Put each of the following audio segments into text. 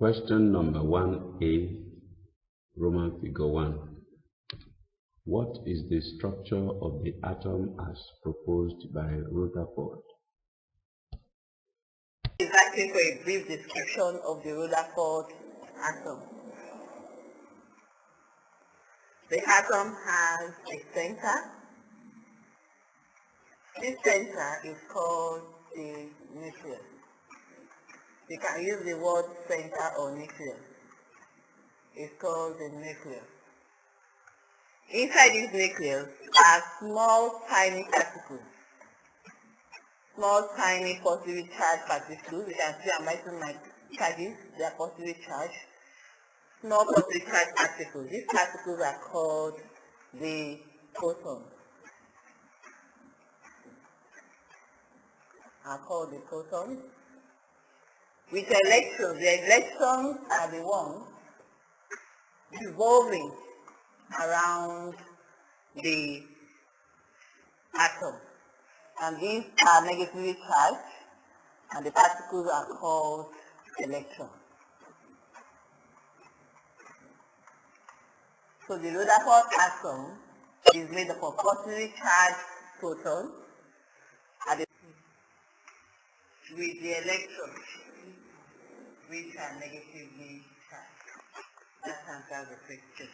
Question number 1A, Roman figure 1. What is the structure of the atom as proposed by Rutherford? Is asking for a brief description of the Rutherford atom. The atom has a center. This center is called the nucleus. You can use the word center or nucleus. It's called the nucleus. Inside this nucleus are small tiny particles. Small tiny positively charged particles. You can see I'm writing my charges. They are positively charged. Small positively charged particles. These particles are called the protons. With electrons, the electrons are the ones revolving around the atom. And these are negatively charged, and the particles are called electrons. So the Rutherford atom is made up of positively charged protons with the electrons, which are negatively charged. That answers the question.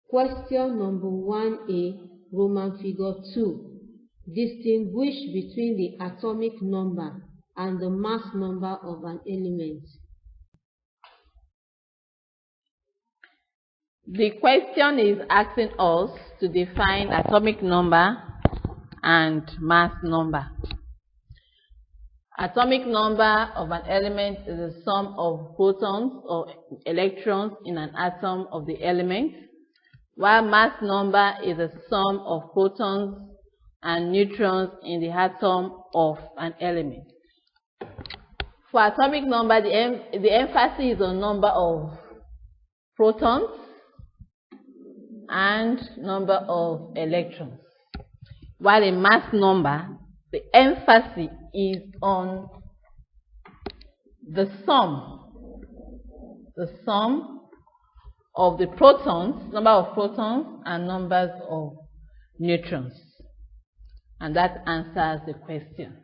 Question number 1A, Roman figure 2. Distinguish between the atomic number and the mass number of an element. The question is asking us to define atomic number and mass number. Atomic number of an element is the sum of protons or electrons in an atom of the element, while mass number is the sum of protons and neutrons in the atom of an element. For atomic number, the emphasis is on number of protons and number of electrons, while in mass number, the emphasis is on the sum of the protons, number of protons and numbers of neutrons. And that answers the question.